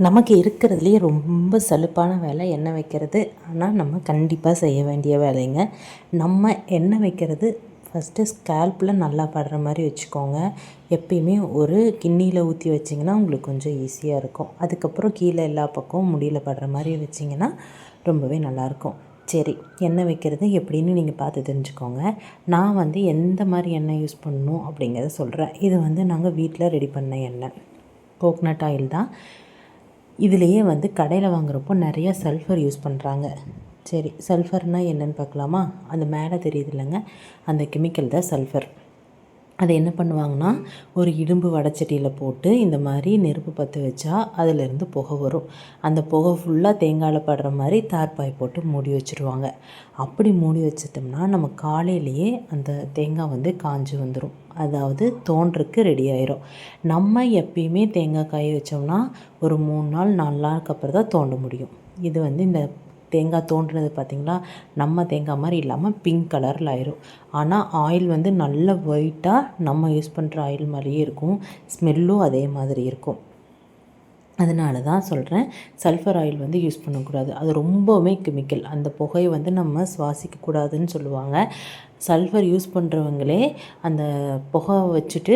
நமக்கு இருக்கிறதுலையே ரொம்ப சலுப்பான வேலை எண்ணெய் வைக்கிறது. ஆனால் நம்ம கண்டிப்பாக செய்ய வேண்டிய வேலைங்க. நம்ம எண்ணெய் வைக்கிறது ஃபஸ்ட்டு ஸ்கேல்பில் நல்லா படுற மாதிரி வச்சுக்கோங்க. எப்பயுமே ஒரு கிண்ணியில் ஊற்றி வச்சிங்கன்னா உங்களுக்கு கொஞ்சம் ஈஸியாக இருக்கும். அதுக்கப்புறம் கீழே எல்லா பக்கமும் முடியில் படுற மாதிரி வச்சிங்கன்னா ரொம்பவே நல்லாயிருக்கும். சரி, எண்ணெய் வைக்கிறது எப்படின்னு நீங்கள் பார்த்து தெரிஞ்சுக்கோங்க. நான் எந்த மாதிரி எண்ணெய் யூஸ் பண்ணணும் அப்படிங்கிறத சொல்கிறேன். இது நாங்கள் வீட்டில் ரெடி பண்ண எண்ணெய், கோக்னட் ஆயில் தான். இதுலேயே கடையில் வாங்குகிறப்போ நிறைய சல்ஃபர் யூஸ் பண்ணுறாங்க. சரி, சல்ஃபர்னால் என்னென்னு பார்க்கலாமா? அந்த மேலே தெரியுது இல்லைங்க, அந்த கெமிக்கல் தான் சல்ஃபர். அதை என்ன பண்ணுவாங்கன்னா, ஒரு இரும்பு வடைச்சட்டியில் போட்டு இந்த மாதிரி நெருப்பு பற்ற வச்சா அதிலேருந்து புகை வரும். அந்த புகை ஃபுல்லாக தேங்காயில் படுற மாதிரி தார்பாய் போட்டு மூடி வச்சுருவாங்க. அப்படி மூடி வச்சிட்டோம்னா நம்ம காலையிலேயே அந்த தேங்காய் காஞ்சு வந்துடும். அதாவது தோன்றதுக்கு ரெடி ஆயிரும். நம்ம எப்பயுமே தேங்காய் காய வச்சோம்னா ஒரு 3 நாள் 4 நாளுக்கு அப்புறம் தான் தோண்ட முடியும். இது இந்த தேங்காய் தோன்றுனது பார்த்திங்களா, நம்ம தேங்காய் மாதிரி இல்லாமல் பிங்க் கலரில் ஆயிரும். ஆனால் ஆயில் நல்ல ஒயிட்டாக நம்ம யூஸ் பண்ணுற ஆயில் மாதிரியே இருக்கும். ஸ்மெல்லும் அதே மாதிரி இருக்கும். அதனால தான் சொல்கிறேன், சல்ஃபர் ஆயில் யூஸ் பண்ணக்கூடாது. அது ரொம்பவுமே கெமிக்கல். அந்த புகையை நம்ம சுவாசிக்கக்கூடாதுன்னு சொல்லுவாங்க. சல்ஃபர் யூஸ் பண்ணுறவங்களே அந்த புகை வச்சுட்டு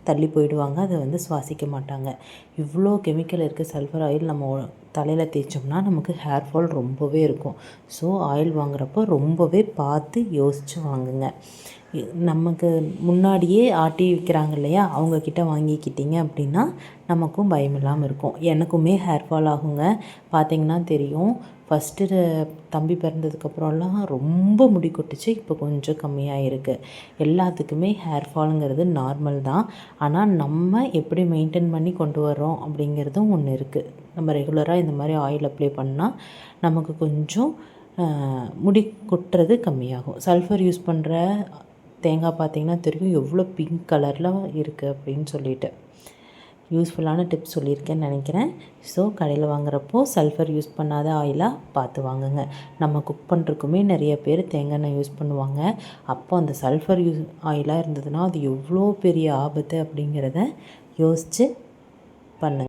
தள்ளி போயிடுவாங்க. அதை சுவாசிக்க மாட்டாங்க. இவ்வளோ கெமிக்கல் இருக்குது சல்ஃபர் ஆயில். நம்ம தலையில் தேய்ச்சோம்னா நமக்கு ஹேர் ஃபால் ரொம்பவே இருக்கும். ஸோ ஆயில் வாங்குகிறப்போ ரொம்பவே பார்த்து யோசித்து வாங்குங்க. நமக்கு முன்னாடியே ஆட்டி விற்கிறாங்க இல்லையா, அவங்கக்கிட்ட வாங்கிக்கிட்டிங்க அப்படின்னா நமக்கும் பயம் இல்லாமல் இருக்கும். எனக்குமே ஹேர் ஃபால் ஆகுங்க. பார்த்திங்கன்னா தெரியும். ஃபஸ்ட்டு தம்பி பிறந்ததுக்கப்புறம்லாம் ரொம்ப முடி கொட்டுச்சு. இப்போ கொஞ்சம் கம்மியாக இருக்குது. எல்லாத்துக்குமே ஹேர் ஃபாலுங்கிறது நார்மல் தான். ஆனால் நம்ம எப்படி மெயின்டைன் பண்ணி கொண்டு வர்றோம் அப்படிங்கிறதும் ஒன்று இருக்குது. நம்ம ரெகுலராக இந்த மாதிரி ஆயில் அப்ளை பண்ணால் நமக்கு கொஞ்சம் முடி கொட்டுறது கம்மியாகும். சல்ஃபர் யூஸ் பண்ணுற தேங்காய் பார்த்திங்கன்னா தெரியும் எவ்வளோ பிங்க் கலரில் இருக்குது அப்படின்னு சொல்லிட்டு. யூஸ்ஃபுல்லான டிப்ஸ் சொல்லியிருக்கேன்னு நினைக்கிறேன். ஸோ கடையில் வாங்குகிறப்போ சல்ஃபர் யூஸ் பண்ணாத ஆயிலாக பார்த்து வாங்குங்க. நம்ம குக் பண்ணுறதுக்குமே நிறைய பேர் தேங்காய் எண்ணெய் யூஸ் பண்ணுவாங்க. அப்போ அந்த சல்ஃபர் ஆயிலாக இருந்ததுன்னா அது எவ்வளோ பெரிய ஆபத்து அப்படிங்கிறத யோசித்து பண்ணுங்கள்.